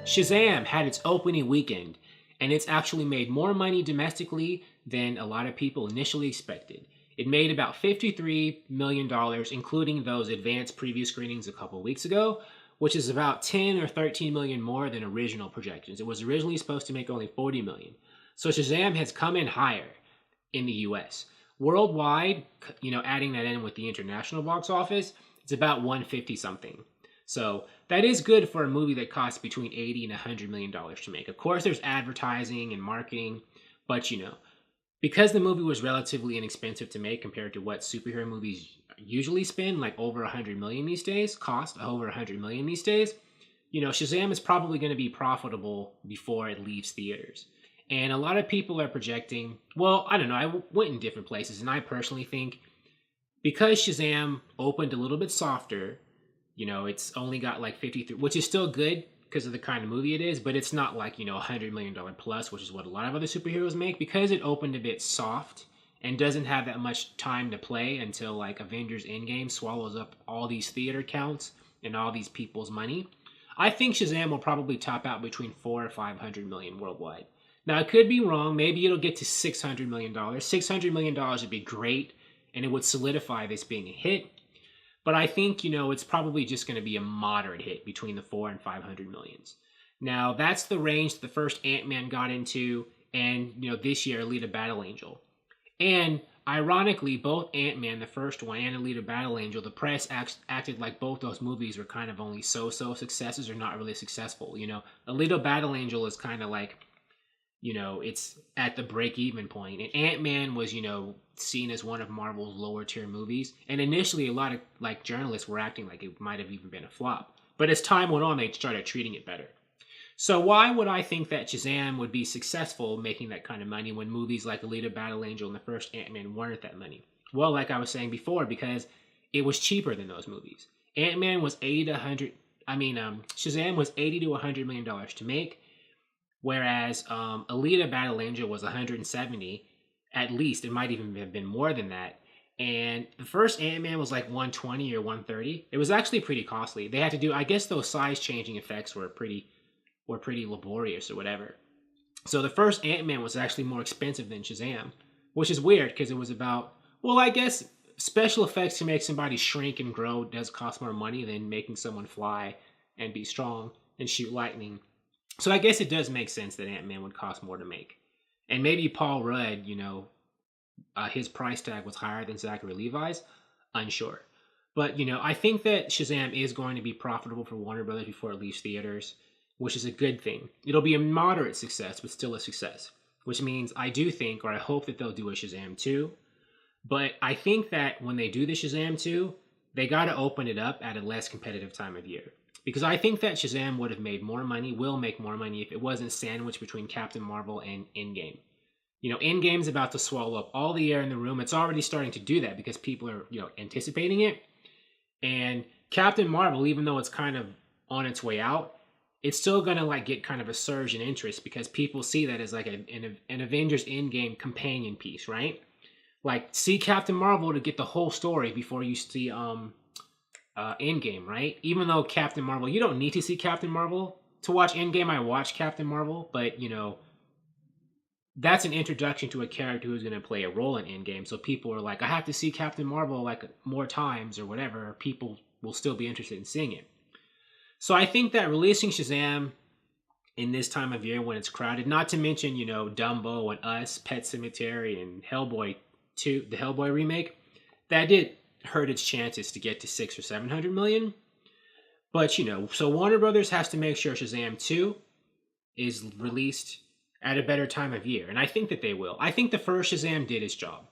Shazam had its opening weekend, and it's actually made more money domestically than a lot of people initially expected. It made about $53 million, including those advanced preview screenings a couple weeks ago, which is about 10 or 13 million more than original projections. It was originally supposed to make only 40 million. So Shazam has come in higher in the US. Worldwide, adding that in with the international box office, it's about 150 something. So that is good for a movie that costs between 80 and $100 million to make. Of course, there's advertising and marketing, but because the movie was relatively inexpensive to make compared to what superhero movies usually spend, like over 100 million these days, cost over 100 million these days, Shazam is probably going to be profitable before it leaves theaters. And a lot of people are projecting, well, I don't know, I went in different places, and I personally think because Shazam opened a little bit softer, it's only got like 53, which is still good because of the kind of movie it is, but it's not like, $100 million plus, which is what a lot of other superheroes make, because it opened a bit soft and doesn't have that much time to play until like Avengers Endgame swallows up all these theater counts and all these people's money. I think Shazam will probably top out between 4 or 500 million worldwide. Now, I could be wrong. Maybe it'll get to $600 million. $600 million would be great, and it would solidify this being a hit. But I think, it's probably just going to be a moderate hit between the 4 and 500 millions. Now, that's the range the first Ant-Man got into, and, this year, Alita Battle Angel. And, ironically, both Ant-Man, the first one, and Alita Battle Angel, the press acted like both those movies were kind of only so-so successes or not really successful. Alita Battle Angel is kind of like, it's at the break-even point. And Ant-Man was, seen as one of Marvel's lower-tier movies. And initially, a lot of, journalists were acting like it might have even been a flop. But as time went on, they started treating it better. So why would I think that Shazam would be successful making that kind of money when movies like Alita Battle Angel and the first Ant-Man weren't that money? Well, like I was saying before, because it was cheaper than those movies. Ant-Man was Shazam was 80 to $100 million to make, whereas Alita Battle Angel was 170, at least. It might even have been more than that. And the first Ant-Man was like 120 or 130. It was actually pretty costly. They had to do, I guess those size changing effects were pretty laborious or whatever. So the first Ant-Man was actually more expensive than Shazam, which is weird because it was about, well, I guess special effects to make somebody shrink and grow does cost more money than making someone fly and be strong and shoot lightning. So I guess it does make sense that Ant-Man would cost more to make. And maybe Paul Rudd, his price tag was higher than Zachary Levi's. Unsure. But, I think that Shazam is going to be profitable for Warner Brothers before it leaves theaters, which is a good thing. It'll be a moderate success, but still a success. Which means I do think, or I hope that they'll do a Shazam 2. But I think that when they do the Shazam 2, they got to open it up at a less competitive time of year. Because I think that Shazam would have made more money, will make more money, if it wasn't sandwiched between Captain Marvel and Endgame. Endgame's about to swallow up all the air in the room. It's already starting to do that because people are, anticipating it. And Captain Marvel, even though it's kind of on its way out, it's still going to get kind of a surge in interest because people see that as like an Avengers Endgame companion piece, right? See Captain Marvel to get the whole story before you see Endgame, right? Even though Captain Marvel, you don't need to see Captain Marvel to watch Endgame. I watched Captain Marvel, but that's an introduction to a character who's going to play a role in Endgame. So people are like, I have to see Captain Marvel more times or whatever. People will still be interested in seeing it. So I think that releasing Shazam in this time of year when it's crowded, not to mention, Dumbo and Us, Pet Sematary, and Hellboy 2, the Hellboy remake, that did hurt its chances to get to 600 or 700 million. But, so Warner Brothers has to make sure Shazam 2 is released at a better time of year. And I think that they will. I think the first Shazam did its job.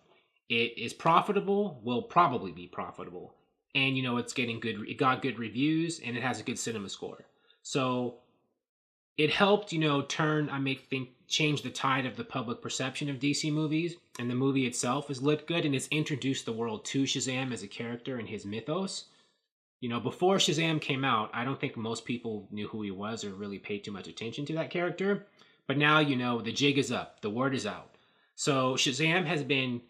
It is profitable, will probably be profitable. And, it got good reviews, and it has a good cinema score. So it helped, change the tide of the public perception of DC movies. And the movie itself has looked good, and it's introduced the world to Shazam as a character and his mythos. Before Shazam came out, I don't think most people knew who he was or really paid too much attention to that character. But now, the jig is up. The word is out. So Shazam has been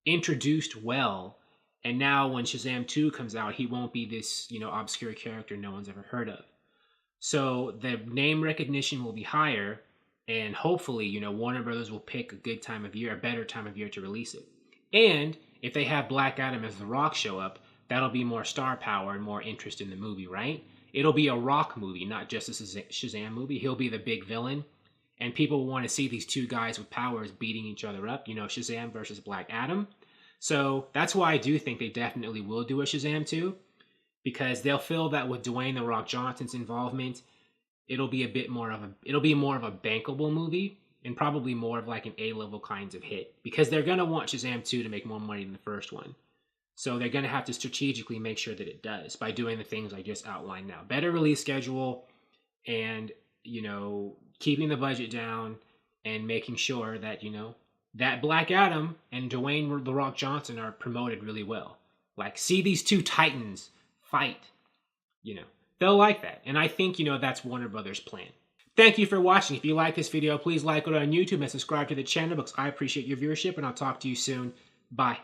introduced well. And now when Shazam 2 comes out, he won't be this, obscure character no one's ever heard of. So the name recognition will be higher, and hopefully, Warner Brothers will pick a good time of year, a better time of year to release it. And if they have Black Adam as The Rock show up, that'll be more star power and more interest in the movie, right? It'll be a Rock movie, not just a Shazam movie. He'll be the big villain, and people want to see these two guys with powers beating each other up, Shazam versus Black Adam. So that's why I do think they definitely will do a Shazam 2, because they'll feel that with Dwayne The Rock Johnson's involvement, it'll be more of a bankable movie, and probably more of like an A-level kinds of hit, because they're going to want Shazam 2 to make more money than the first one. So they're going to have to strategically make sure that it does by doing the things I just outlined now. Better release schedule, and, keeping the budget down, and making sure that, that Black Adam and Dwayne The Rock Johnson are promoted really well. Like, see these two titans fight. They'll like that. And I think, that's Warner Brothers' plan. Thank you for watching. If you like this video, please like it on YouTube and subscribe to the channel, because I appreciate your viewership, and I'll talk to you soon. Bye.